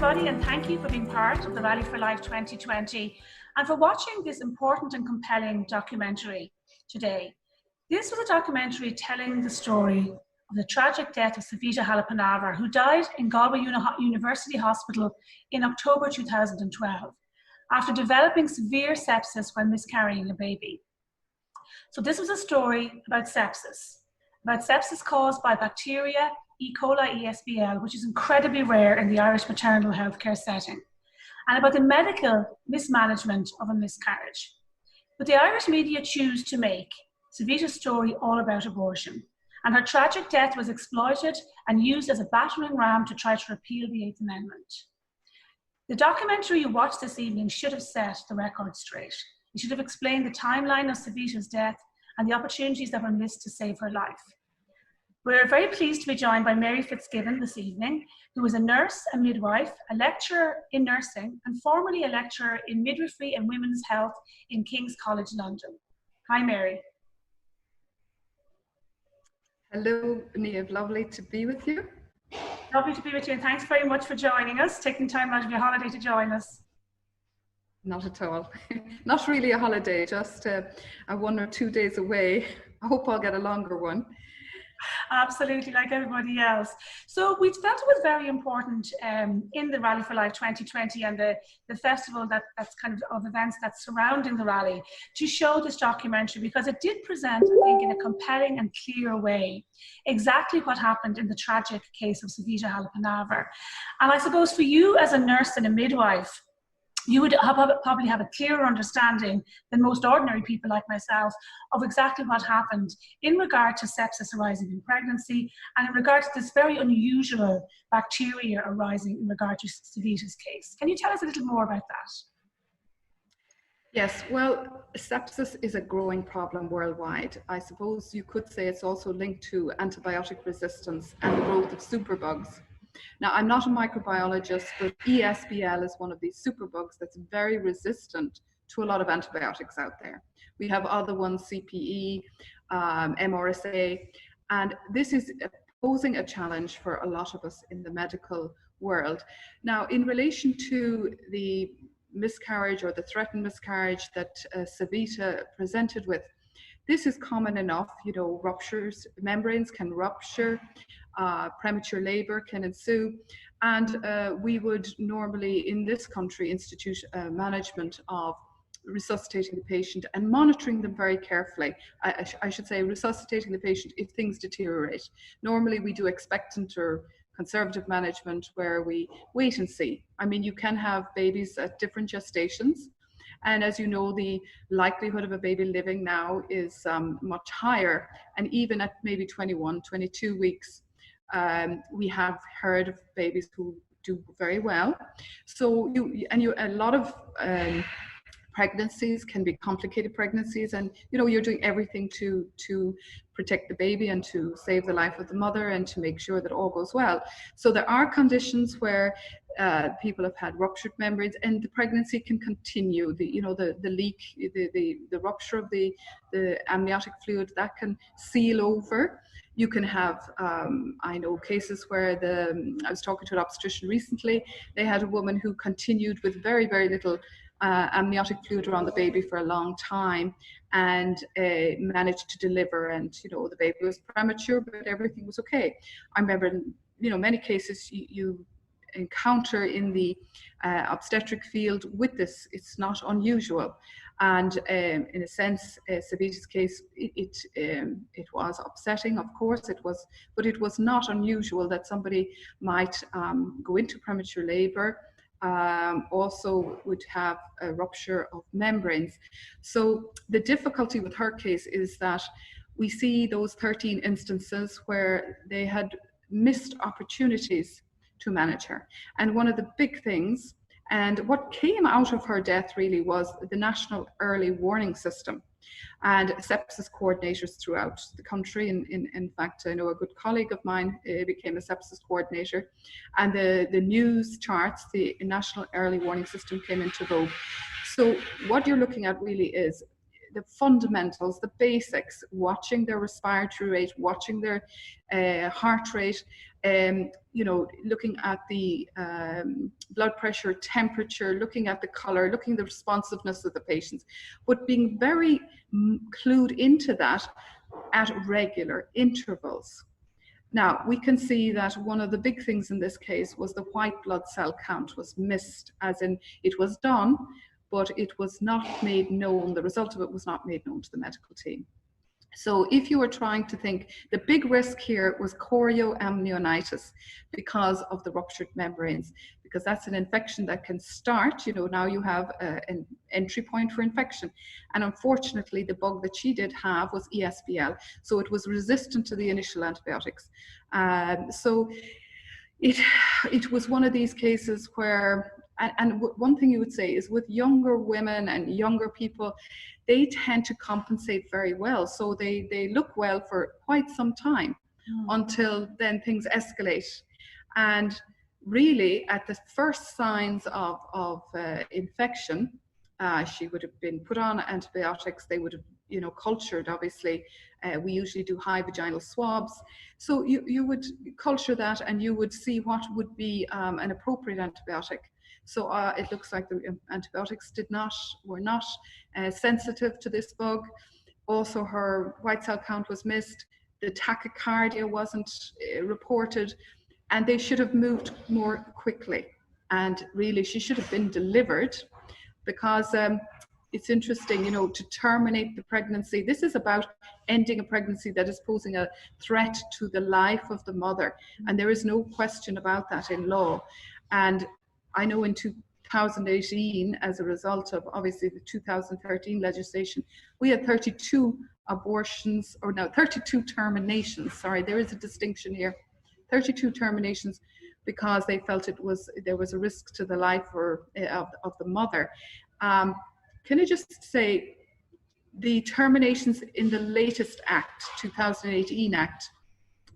everybody, and thank you for being part of the Rally for Life 2020 and for watching this important and compelling documentary today. This was a documentary telling the story of the tragic death of Savita Halappanavar, who died in Galway University Hospital in October 2012 after developing severe sepsis when miscarrying a baby. So this was a story about sepsis caused by bacteria, E. coli ESBL, which is incredibly rare in the Irish maternal healthcare setting, and about the medical mismanagement of a miscarriage. But the Irish media choose to make Savita's story all about abortion, and her tragic death was exploited and used as a battering ram to try to repeal the Eighth Amendment. The documentary you watched this evening should have set the record straight. It should have explained the timeline of Savita's death and the opportunities that were missed to save her life. We're very pleased to be joined by Mary Fitzgibbon this evening, who is a nurse, a midwife, a lecturer in nursing, and formerly a lecturer in midwifery and women's health in King's College London. Hi, Mary. Hello, Niamh. Lovely to be with you. Lovely to be with you, and thanks very much for joining us, taking time out of your holiday to join us. Not at all. Not really a holiday, just a 1 or 2 days away. I hope I'll get a longer one. Absolutely, like everybody else. So we felt it was very important in the Rally for Life 2020 and the festival that's kind of events that's surrounding the rally to show this documentary, because it did present, I think, in a compelling and clear way exactly what happened in the tragic case of Savita Halappanavar. And I suppose for you as a nurse and a midwife, you would probably have a clearer understanding than most ordinary people like myself of exactly what happened in regard to sepsis arising in pregnancy and in regard to this very unusual bacteria arising in regard to Savita's case. Can you tell us a little more about that? Yes, well, sepsis is a growing problem worldwide. I suppose you could say it's also linked to antibiotic resistance and the growth of superbugs. Now, I'm not a microbiologist, but ESBL is one of these superbugs that's very resistant to a lot of antibiotics out there. We have other ones, CPE, MRSA, and this is posing a challenge for a lot of us in the medical world. Now, in relation to the miscarriage or the threatened miscarriage that Savita presented with, this is common enough, you know, ruptures, membranes can rupture, premature labor can ensue, and we would normally in this country institute management of resuscitating the patient and monitoring them very carefully. I should say resuscitating the patient if things deteriorate. Normally we do expectant or conservative management where we wait and see. I mean, you can have babies at different gestations, and as you know, the likelihood of a baby living now is much higher, and even at maybe 21, 22 weeks, we have heard of babies who do very well. So a lot of pregnancies can be complicated pregnancies, and you know, you're doing everything to protect the baby and to save the life of the mother and to make sure that all goes well. So there are conditions where people have had ruptured membranes and the pregnancy can continue. The leak, the rupture of the amniotic fluid, that can seal over. You can have, I know cases where I was talking to an obstetrician recently, they had a woman who continued with very, very little amniotic fluid around the baby for a long time and managed to deliver, and you know, the baby was premature but everything was okay. I remember, you know, many cases you encounter in the obstetric field with this. It's not unusual, and in a sense, Savita's case, it was upsetting, of course it was, but it was not unusual that somebody might go into premature labor, also would have a rupture of membranes. So the difficulty with her case is that we see those 13 instances where they had missed opportunities to manage her. And one of the big things, and what came out of her death really, was the National Early Warning System and sepsis coordinators throughout the country. In fact, I know a good colleague of mine became a sepsis coordinator, and the news charts, the National Early Warning System came into vogue. So what you're looking at really is the fundamentals, the basics, watching their respiratory rate, watching their heart rate, you know, looking at the blood pressure, temperature, looking at the color, looking at the responsiveness of the patients, but being very clued into that at regular intervals. Now, we can see that one of the big things in this case was the white blood cell count was missed, as in it was done, but it was not made known, the result of it was not made known to the medical team. So if you were trying to think, the big risk here was chorioamnionitis because of the ruptured membranes, because that's an infection that can start, you know, now you have an entry point for infection. And unfortunately, the bug that she did have was ESBL. So it was resistant to the initial antibiotics. So it was one of these cases where, and one thing you would say is with younger women and younger people, they tend to compensate very well. So they look well for quite some time until then things escalate. And really at the first signs of infection, she would have been put on antibiotics. They would have, you know, cultured, obviously. We usually do high vaginal swabs. So you would culture that and you would see what would be an appropriate antibiotic. So it looks like the antibiotics were not sensitive to this bug. Also, her white cell count was missed. The tachycardia wasn't reported, and they should have moved more quickly. And really, she should have been delivered, because it's interesting, you know, to terminate the pregnancy. This is about ending a pregnancy that is posing a threat to the life of the mother. And there is no question about that in law. And I know in 2018, as a result of obviously the 2013 legislation, we had 32 abortions, or no, 32 terminations. Sorry, there is a distinction here. 32 terminations because they felt there was a risk to the life of the mother. Can I just say, the terminations in the latest act, 2018 act,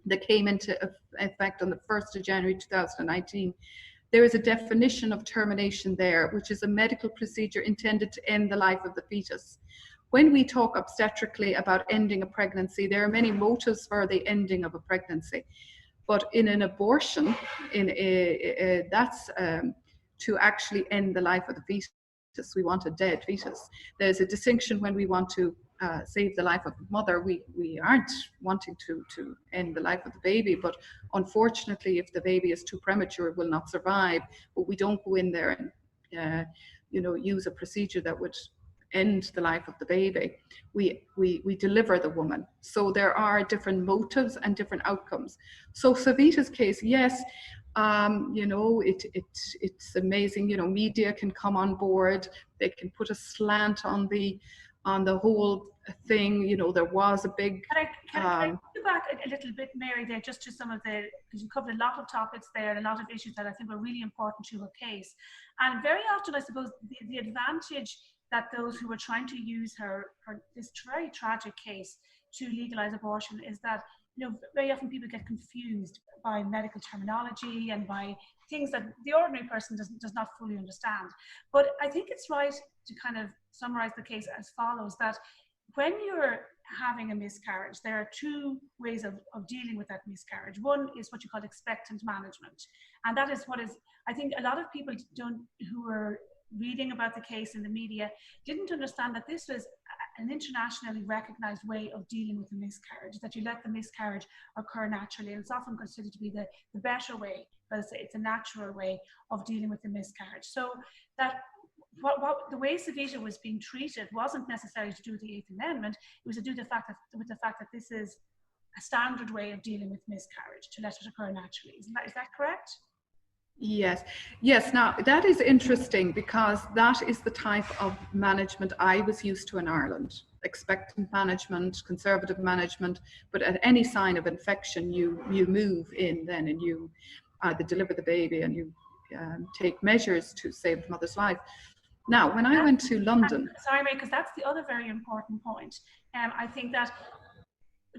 that came into effect on the 1st of January 2019, there is a definition of termination there, which is a medical procedure intended to end the life of the fetus. When we talk obstetrically about ending a pregnancy, there are many motives for the ending of a pregnancy. But in an abortion, that's to actually end the life of the fetus. We want a dead fetus. There's a distinction when we want to save the life of the mother. We aren't wanting to end the life of the baby, but unfortunately, if the baby is too premature, it will not survive. But we don't go in there and you know, use a procedure that would end the life of the baby. We deliver the woman. So there are different motives and different outcomes. So Savita's case, yes, you know, it's amazing. You know, media can come on board. They can put a slant on the whole thing. You know, there was a big. Can I go back a little bit, Mary, there, just to some of the, because you covered a lot of topics there and a lot of issues that I think were really important to her case. And very often, I suppose, the advantage that those who were trying to use this very tragic case to legalize abortion is that, you know, very often people get confused by medical terminology and by things that the ordinary person does not fully understand. But I think it's right to kind of summarize the case as follows, that when you're having a miscarriage, there are two ways of dealing with that miscarriage. One is what you call expectant management. And that is what is, I think a lot of people who are reading about the case in the media didn't understand that this was an internationally recognized way of dealing with a miscarriage, that you let the miscarriage occur naturally. And it's often considered to be the better way, because it's a natural way of dealing with the miscarriage. So that the way Savita was being treated wasn't necessarily to do with the Eighth Amendment. It was to do with the fact that this is a standard way of dealing with miscarriage, to let it occur naturally. Is that correct? Yes. Now that is interesting, because that is the type of management I was used to in Ireland. Expectant management, conservative management, but at any sign of infection, you move in then and you deliver the baby and you take measures to save the mother's life. Now, when I went to London... Sorry, Mary, because that's the other very important point. I think that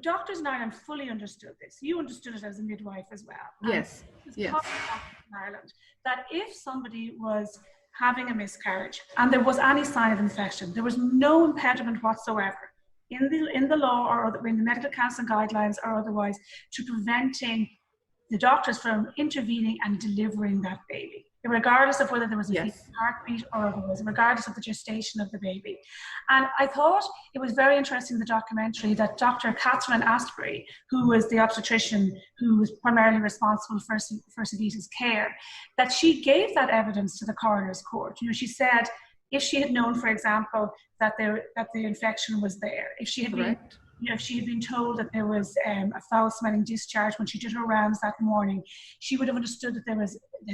doctors in Ireland fully understood this. You understood it as a midwife as well. Yes. In Ireland, that if somebody was having a miscarriage and there was any sign of infection, there was no impediment whatsoever in the law or in the medical counseling guidelines or otherwise to preventing the doctors from intervening and delivering that baby, regardless of whether there was a fetal heartbeat or otherwise, regardless of the gestation of the baby. And I thought it was very interesting in the documentary that Dr. Catherine Astbury, who was the obstetrician who was primarily responsible for Savita's care, that she gave that evidence to the coroner's court. You know, she said if she had known, for example, that the infection was there, if she had been, you know, if she had been told that there was a foul-smelling discharge when she did her rounds that morning, she would have understood that there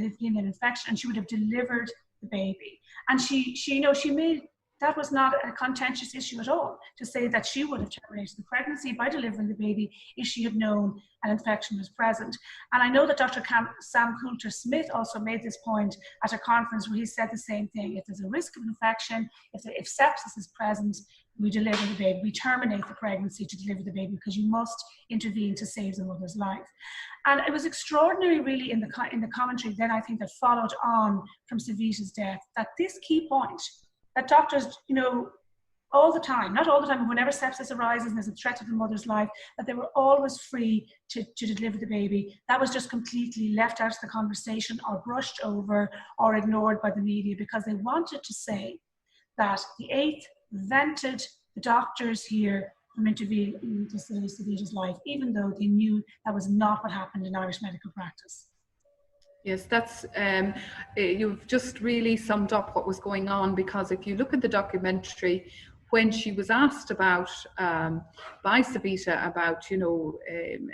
had been an infection, and she would have delivered the baby. And she you know, she made that was not a contentious issue at all to say that she would have terminated the pregnancy by delivering the baby if she had known an infection was present. And I know that Dr. Sam Coulter-Smith also made this point at a conference where he said the same thing. If there's a risk of infection, if sepsis is present, we deliver the baby. We terminate the pregnancy to deliver the baby because you must intervene to save the mother's life. And it was extraordinary, really, in the commentary then I think that followed on from Savita's death, that this key point that doctors, you know, all the time, not all the time, but whenever sepsis arises and there's a threat to the mother's life, that they were always free to deliver the baby. That was just completely left out of the conversation or brushed over or ignored by the media because they wanted to say that the 8th prevented the doctors here from intervening to save Savita's life, even though they knew that was not what happened in Irish medical practice. Yes, that's you've just really summed up what was going on, because if you look at the documentary, when she was asked about by Savita about, you know,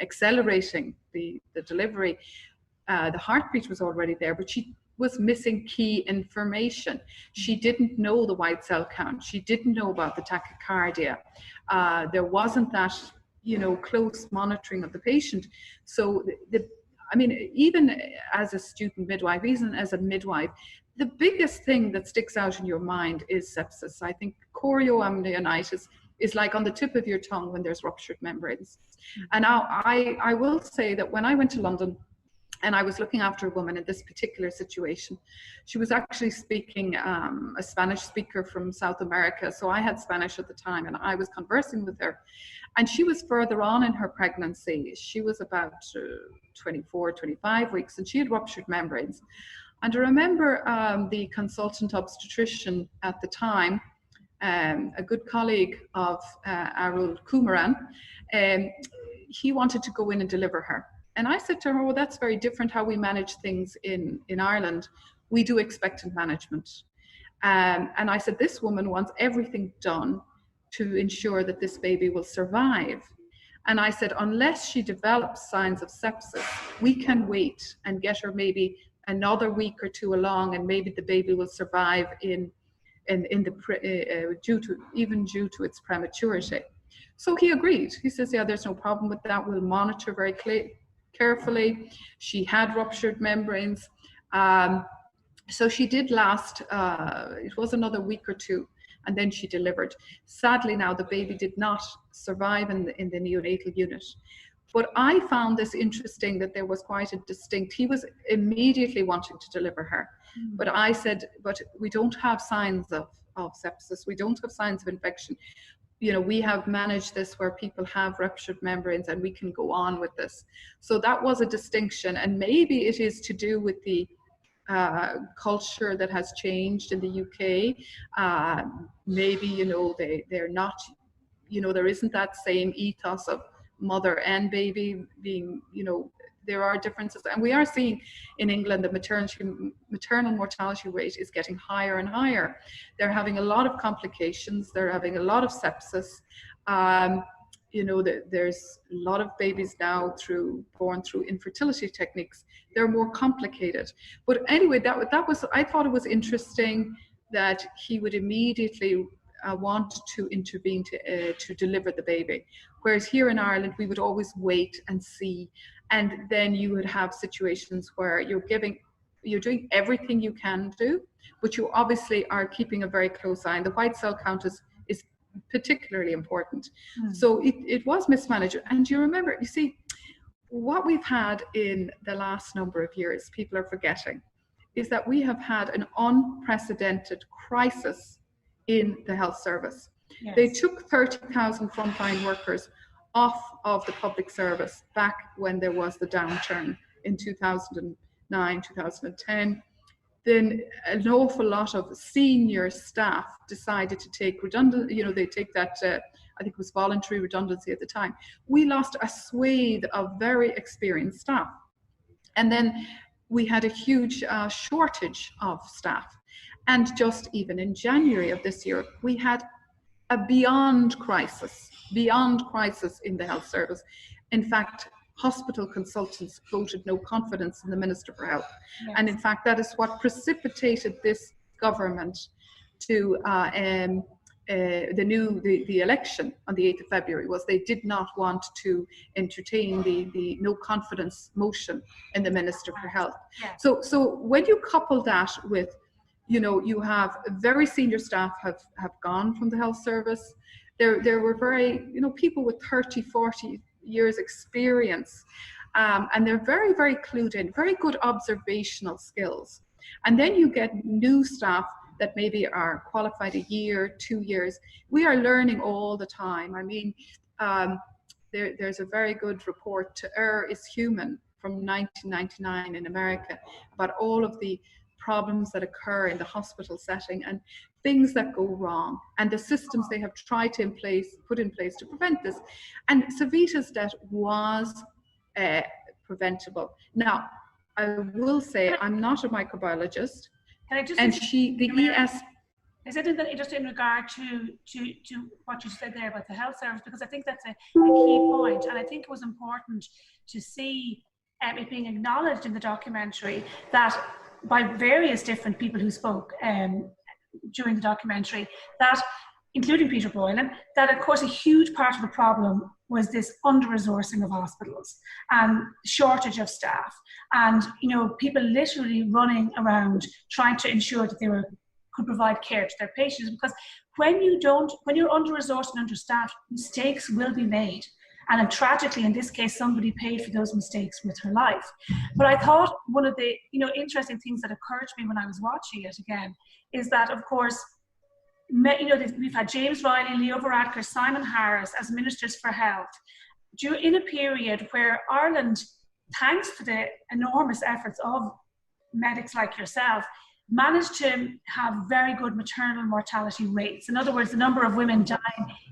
accelerating the delivery, the heartbeat was already there, but she was missing key information. She didn't know the white cell count. She didn't know about the tachycardia. There wasn't that, you know, close monitoring of the patient. So I mean, even as a student midwife, even as a midwife, the biggest thing that sticks out in your mind is sepsis. I think chorioamnionitis is like on the tip of your tongue when there's ruptured membranes. And now I will say that when I went to London and I was looking after a woman in this particular situation, she was actually speaking a Spanish speaker from South America. So I had Spanish at the time and I was conversing with her. And she was further on in her pregnancy. She was about 24, 25 weeks, and she had ruptured membranes. And I remember the consultant obstetrician at the time, a good colleague of Arul Kumaran, he wanted to go in and deliver her. And I said to her, well, that's very different how we manage things in Ireland. We do expectant management. And I said, this woman wants everything done to ensure that this baby will survive. And I said, unless she develops signs of sepsis, we can wait and get her maybe another week or two along, and maybe the baby will survive due to its prematurity. So he agreed. He says, yeah, there's no problem with that. We'll monitor very carefully. She had ruptured membranes. So she did last, it was another week or two, and then she delivered. Sadly now, the baby did not survive in the neonatal unit. But I found this interesting that there was quite a distinct, he was immediately wanting to deliver her. But I said, but we don't have signs of sepsis. We don't have signs of infection. You know, we have managed this where people have ruptured membranes and we can go on with this. So that was a distinction. And maybe it is to do with the culture that has changed in the UK. Maybe, you know, they're not, you know, there isn't that same ethos of mother and baby being, you know, there are differences. And we are seeing in England the maternal mortality rate is getting higher and higher. They're having a lot of complications. They're having a lot of sepsis. You know, there's a lot of babies now born through infertility techniques. They're more complicated. But anyway, that was, I thought it was interesting that he would immediately want to intervene to deliver the baby. Whereas here in Ireland, we would always wait and see. And then you would have situations where you're doing everything you can do, but you obviously are keeping a very close eye. And the white cell count is particularly important. So it was mismanaged. And you remember, you see, what we've had in the last number of years, people are forgetting, is that we have had an unprecedented crisis in the health service. Yes. They took 30,000 frontline workers off of the public service back when there was the downturn in 2009, 2010. Then an awful lot of senior staff decided to take redundant, they take that, I think it was voluntary redundancy at the time. We lost a swathe of very experienced staff. And then we had a huge shortage of staff. And just even in January of this year, we had a beyond crisis in the health service. In fact, hospital consultants voted no confidence in the Minister for Health. Yes. And in fact, that is what precipitated this government to the election on the 8th of February, was they did not want to entertain the no confidence motion in the Minister for Health. Yes. So when you couple that with, you have very senior staff have gone from the health service. There were very, people with 30, 40 years experience, and they're very, very clued in, very good observational skills. And then you get new staff that maybe are qualified a year, 2 years. We are learning all the time. I mean, there's a very good report, To Err is Human, from 1999 in America, about all of the problems that occur in the hospital setting and things that go wrong, and the systems they have tried to put in place to prevent this. And Savita's death was preventable. Now, I will say I'm not a microbiologist, Can I just and is it just in regard to what you said there about the health service, because I think that's a key point, and I think it was important to see it being acknowledged in the documentary that by various different people who spoke during the documentary, that including Peter Boylan, that of course a huge part of the problem was this under-resourcing of hospitals and shortage of staff, and people literally running around trying to ensure that they could provide care to their patients, because when you're under-resourced and understaffed, mistakes will be made. And tragically, in this case, somebody paid for those mistakes with her life. But I thought one of the interesting things that occurred to me when I was watching it again is that, of course, we've had James Riley, Leo Varadkar, Simon Harris as Ministers for Health in a period where Ireland, thanks to the enormous efforts of medics like yourself, managed to have very good maternal mortality rates. In other words, the number of women dying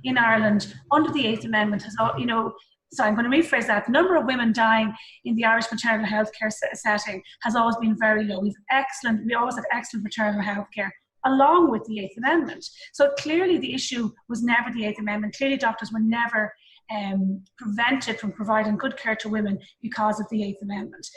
in Ireland under the 8th Amendment has, so I'm going to rephrase that. The number of women dying in the Irish maternal health care setting has always been very low. We always had excellent maternal health care along with the 8th Amendment. So clearly the issue was never the 8th Amendment. Clearly doctors were never prevented from providing good care to women because of the 8th Amendment.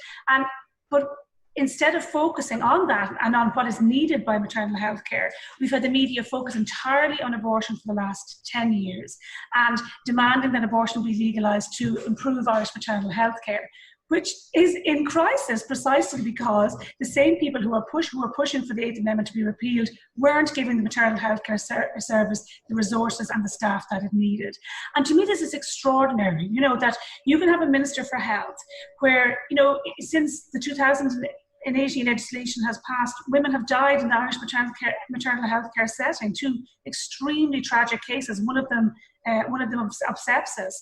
But instead of focusing on that and on what is needed by maternal health care, we've had the media focus entirely on abortion for the last 10 years and demanding that abortion be legalised to improve Irish maternal health care, which is in crisis precisely because the same people who are pushing for the 8th Amendment to be repealed weren't giving the maternal health care service the resources and the staff that it needed. And to me, this is extraordinary, that you can have a Minister for Health where, since the 2018 legislation has passed, women have died in the Irish maternal health care setting, 2 extremely tragic cases, one of them of sepsis.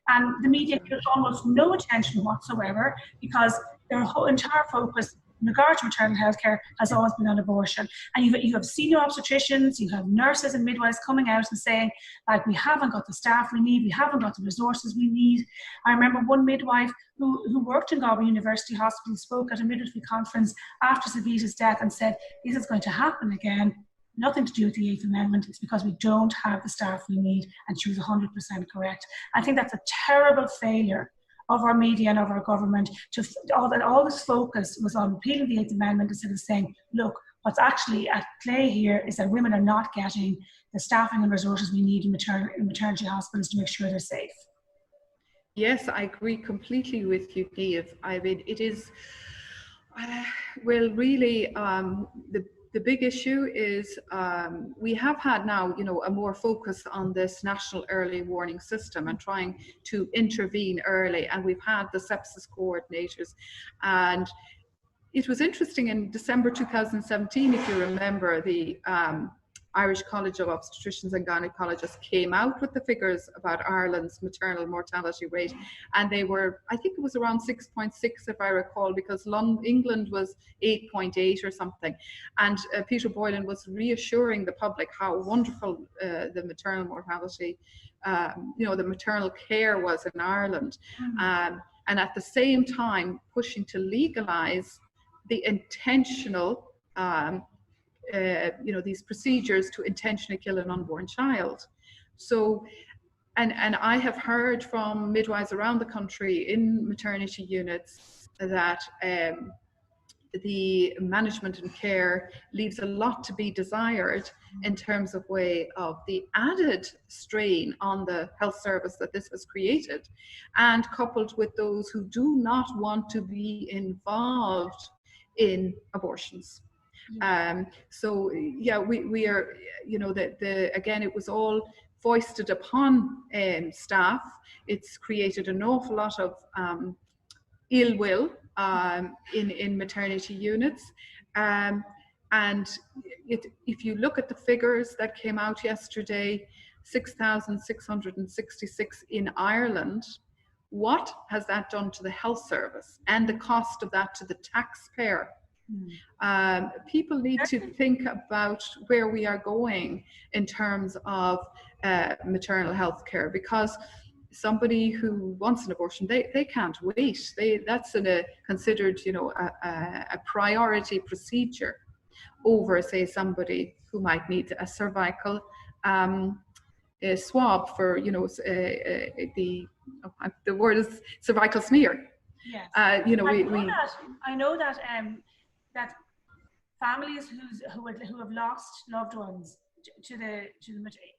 And the media gives almost no attention whatsoever because their whole entire focus in regard to maternal health care has always been on abortion. And you have senior obstetricians, you have nurses and midwives coming out and saying, like, we haven't got the staff we need, we haven't got the resources we need. I remember one midwife who worked in Galway University Hospital spoke at a midwifery conference after Savita's death and said, this is going to happen again. Nothing to do with the 8th Amendment. It's because we don't have the staff we need. And she was 100% correct. I think that's a terrible failure of our media and of our government all this focus was on repealing the 8th Amendment instead of saying, look, what's actually at play here is that women are not getting the staffing and resources we need in maternity hospitals to make sure they're safe. Yes, I agree completely with you, Niamh. I mean, it is, really, the big issue is we have had now, a more focus on this national early warning system and trying to intervene early. And we've had the sepsis coordinators, and it was interesting in December 2017, if you remember, the Irish College of Obstetricians and Gynecologists came out with the figures about Ireland's maternal mortality rate, and they were, I think it was around 6.6 if I recall, because England was 8.8 or something, and Peter Boylan was reassuring the public how wonderful the maternal mortality, the maternal care was in Ireland, and at the same time pushing to legalise the intentional, these procedures to intentionally kill an unborn child. So, and I have heard from midwives around the country in maternity units that the management and care leaves a lot to be desired in terms of way of the added strain on the health service that this has created, and coupled with those who do not want to be involved in abortions. So yeah, we are, again, it was all foisted upon staff. It's created an awful lot of ill will in maternity units. And if you look at the figures that came out yesterday, 6,666 in Ireland, what has that done to the health service and the cost of that to the taxpayer? People need to think about where we are going in terms of maternal health care, because somebody who wants an abortion, they can't wait. That's considered, a priority procedure over, say, somebody who might need a cervical a swab for, the word is cervical smear. Yes. I know that that families who have lost loved ones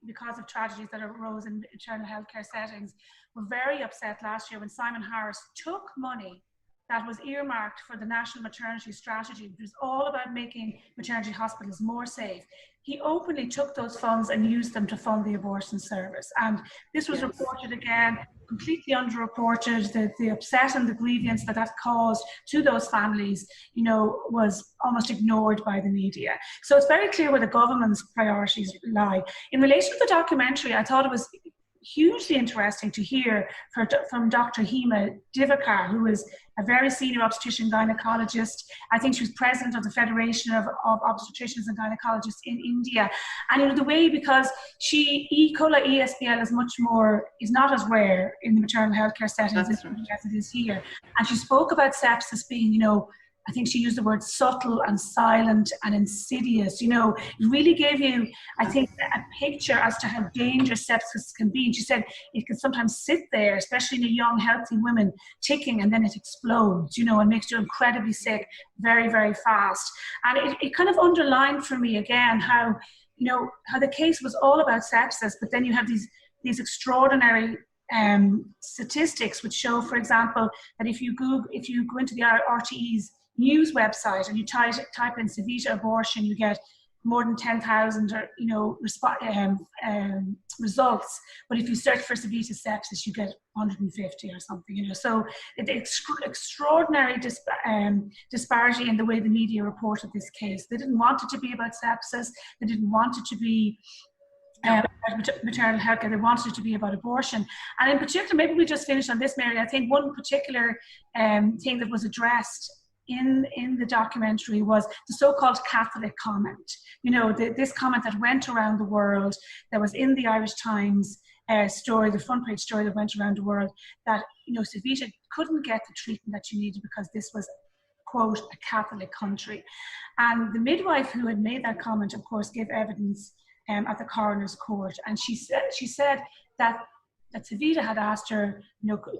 because of tragedies that arose in maternal healthcare settings were very upset last year when Simon Harris took money that was earmarked for the National Maternity Strategy, which was all about making maternity hospitals more safe. He openly took those funds and used them to fund the abortion service. And this was reported again, completely underreported. The upset and the grievance that caused to those families, was almost ignored by the media. So it's very clear where the government's priorities lie. In relation to the documentary, I thought it was hugely interesting to hear from Dr. Hema Divakar, who is a very senior obstetrician gynecologist. I think she was president of the Federation of Obstetricians and Gynecologists in India. And the way, because E. coli ESBL is not as rare in the maternal healthcare settings as it is here. And she spoke about sepsis being, I think she used the word subtle and silent and insidious. It really gave you, I think, a picture as to how dangerous sepsis can be. And she said it can sometimes sit there, especially in a young, healthy woman, ticking, and then it explodes, and makes you incredibly sick very, very fast. And it kind of underlined for me again how the case was all about sepsis, but then you have these extraordinary statistics which show, for example, that if you go into the RTE's news website and you type in Savita abortion, you get more than 10,000 results. But if you search for Savita sepsis, you get 150 or something. So extraordinary disparity in the way the media reported this case. They didn't want it to be about sepsis. They didn't want it to be maternal health care. They wanted it to be about abortion. And in particular, maybe we just finish on this, Mary. I think one particular thing that was addressed in the documentary was the so-called Catholic comment. This comment that went around the world, that was in the Irish Times story, the front page story that went around the world, that Savita couldn't get the treatment that she needed because this was, quote, a Catholic country. And the midwife who had made that comment, of course, gave evidence at the coroner's court, and she said that Savita had asked her,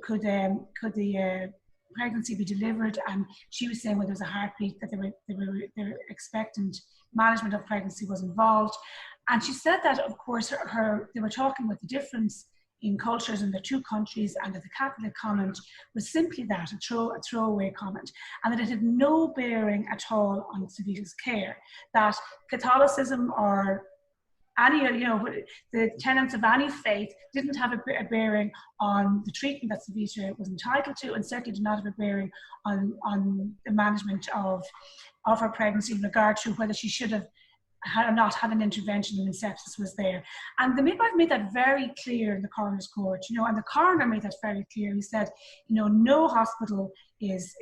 could the pregnancy be delivered, and she was saying when there was a heartbeat that their expectant management of pregnancy was involved. And she said that, of course, they were talking about the difference in cultures in the two countries, and that the Catholic comment was simply that, a throwaway comment, and that it had no bearing at all on Savita's care, that Catholicism or any, the tenets of any faith didn't have a bearing on the treatment that Savita was entitled to, and certainly did not have a bearing on the management of her pregnancy in regard to whether she should have had or not had an intervention when sepsis was there. And the midwife made that very clear in the coroner's court, and the coroner made that very clear. He said, no hospital is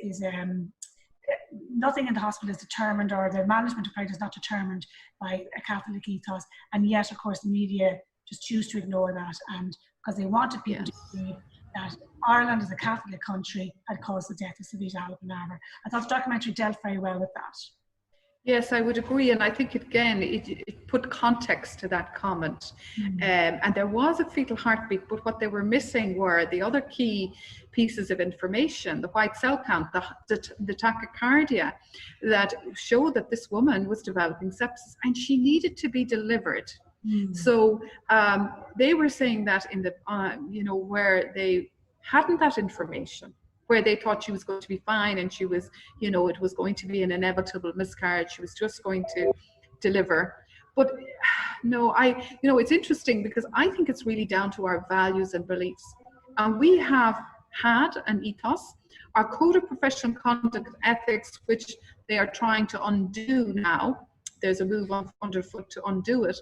nothing in the hospital is determined, or the management of pregnancy is not determined by a Catholic ethos. And yet, of course, the media just choose to ignore that, and because they wanted people to believe that Ireland, as a Catholic country, had caused the death of Savita Halappanavar. I thought the documentary dealt very well with that. Yes, I would agree, and I think it put context to that comment. And there was a fetal heartbeat, but what they were missing were the other key pieces of information: the white cell count, the tachycardia, that showed that this woman was developing sepsis and she needed to be delivered. So they were saying that in the where they hadn't that information, where they thought she was going to be fine and she was, it was going to be an inevitable miscarriage. She was just going to deliver. But no, it's interesting because I think it's really down to our values and beliefs. And we have had an ethos, our code of professional conduct ethics, which they are trying to undo now. There's a move on underfoot to undo it.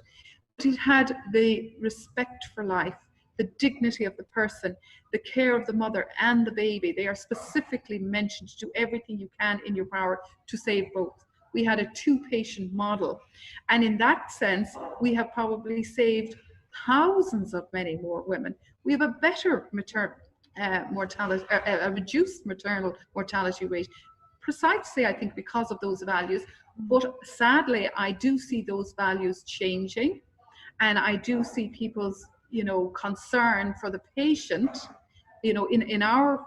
But it had the respect for life, the dignity of the person, the care of the mother and the baby. They are specifically mentioned to do everything you can in your power to save both. We had a 2-patient model. And in that sense, we have probably saved thousands of many more women. We have a better maternal mortality, a reduced maternal mortality rate, precisely, I think, because of those values. But sadly, I do see those values changing. And I do see people's concern for the patient. In our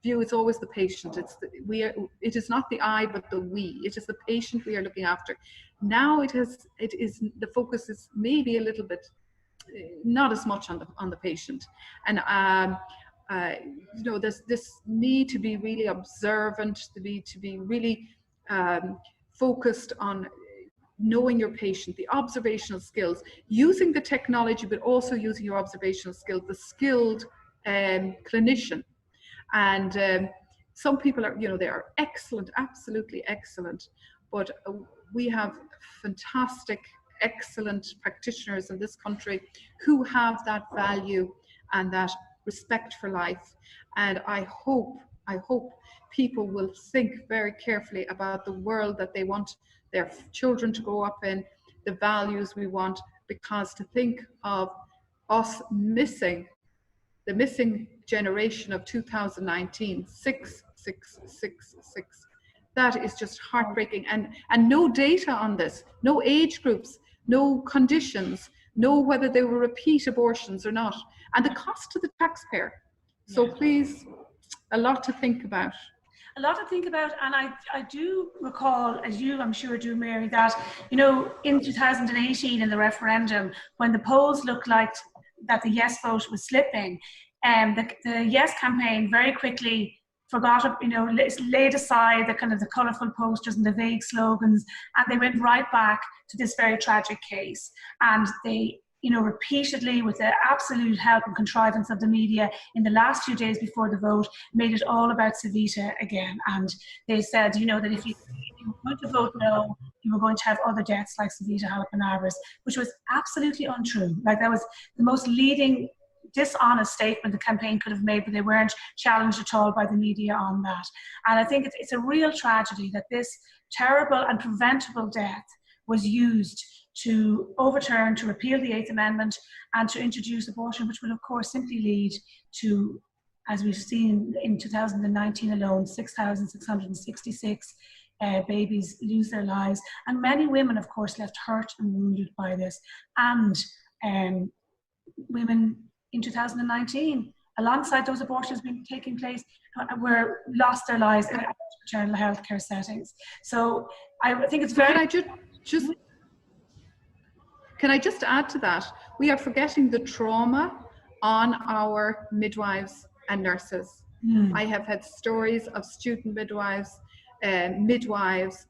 view, it's always the patient. It is not the I, but the we. It is the patient we are looking after. Now it is the focus is maybe a little bit, not as much on the patient. And there's this need to be really observant, to be really focused on knowing your patient, the observational skills, using the technology, but also using your observational skills, the skilled clinician. And some people are, they are excellent, absolutely excellent, but we have fantastic, excellent practitioners in this country who have that value and that respect for life. And I hope people will think very carefully about the world that they want their children to grow up in, the values we want, because to think of us missing the missing generation of 2019, 666, that is just heartbreaking. And no data on this, no age groups, no conditions, no whether they were repeat abortions or not, and the cost to the taxpayer. So please, a lot to think about. A lot to think about, and I do recall, as you I'm sure do, Mary, that in 2018 in the referendum, when the polls looked like that the yes vote was slipping, the yes campaign very quickly forgot, laid aside the kind of the colourful posters and the vague slogans, and they went right back to this very tragic case. And they, repeatedly, with the absolute help and contrivance of the media, in the last few days before the vote, made it all about Savita again. And they said, that if you were going to vote no, you were going to have other deaths like Savita Halappanavar's, which was absolutely untrue. Like, that was the most leading, dishonest statement the campaign could have made, but they weren't challenged at all by the media on that. And I think it's a real tragedy that this terrible and preventable death was used to overturn, to repeal the 8th Amendment and to introduce abortion, which will of course simply lead to, as we've seen in 2019 alone, 6,666 babies lose their lives, and many women of course left hurt and wounded by this. And women in 2019, alongside those abortions being taking place, were lost their lives in maternal health care settings. So I think it's very... Can I just add to that? We are forgetting the trauma on our midwives and nurses. I have had stories of student midwives,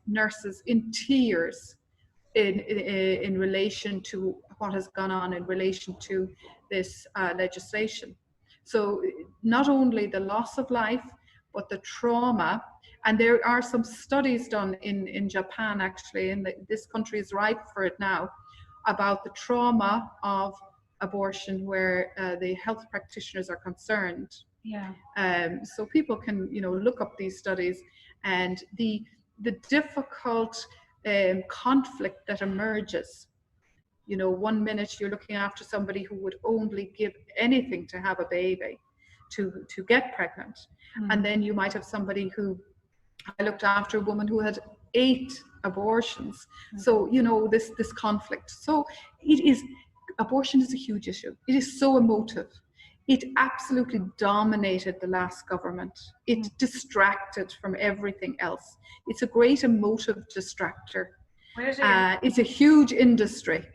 nurses in tears in relation to what has gone on in relation to this legislation. So not only the loss of life, but the trauma. And there are some studies done in Japan, actually, and this country is ripe for it now, about the trauma of abortion, where the health practitioners are concerned. Yeah. So people can, look up these studies, and the difficult conflict that emerges. 1 minute you're looking after somebody who would only give anything to have a baby, to get pregnant, and then you might have somebody who, I looked after a woman who had 8 abortions. So this conflict. So abortion is a huge issue. It is so emotive. It absolutely dominated the last government. It distracted from everything else. It's a great emotive distractor. It's a huge industry,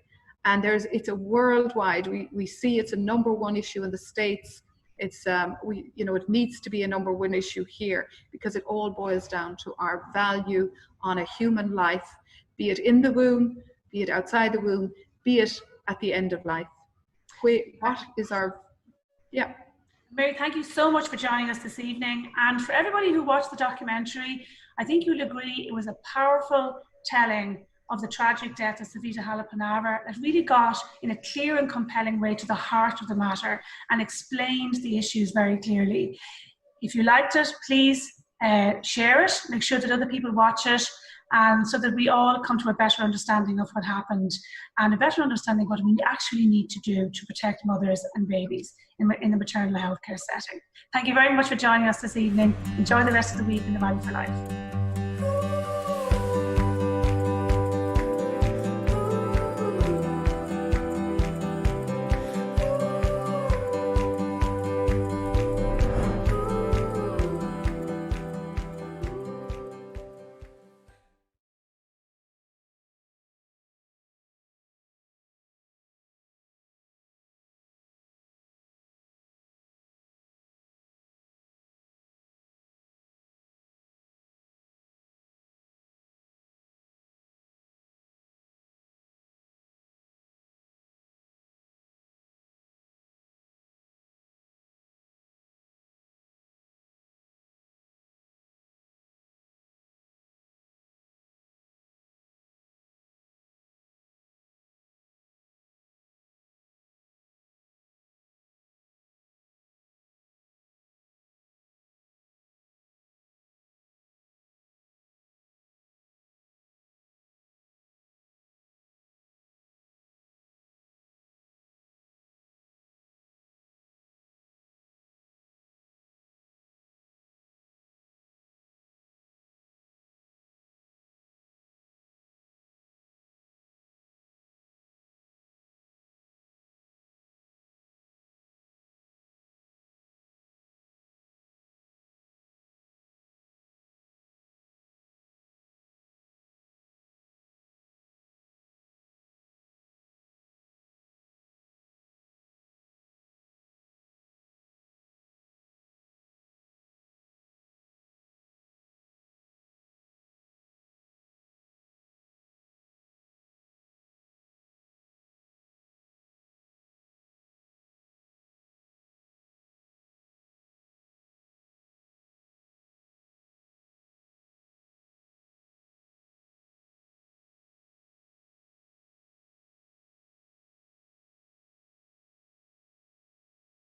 and it's a worldwide. We see it's a #1 issue in the States. It's it needs to be a #1 issue here, because it all boils down to our value on a human life, be it in the womb, be it outside the womb, be it at the end of life. What is our Mary, thank you so much for joining us this evening. And for everybody who watched the documentary, I think you'll agree it was a powerful telling of the tragic death of Savita Halappanavar that really got in a clear and compelling way to the heart of the matter and explained the issues very clearly. If you liked it, please share it, make sure that other people watch it, and so that we all come to a better understanding of what happened and a better understanding of what we actually need to do to protect mothers and babies in the maternal health care setting. Thank you very much for joining us this evening. Enjoy the rest of the week in the Valley for Life.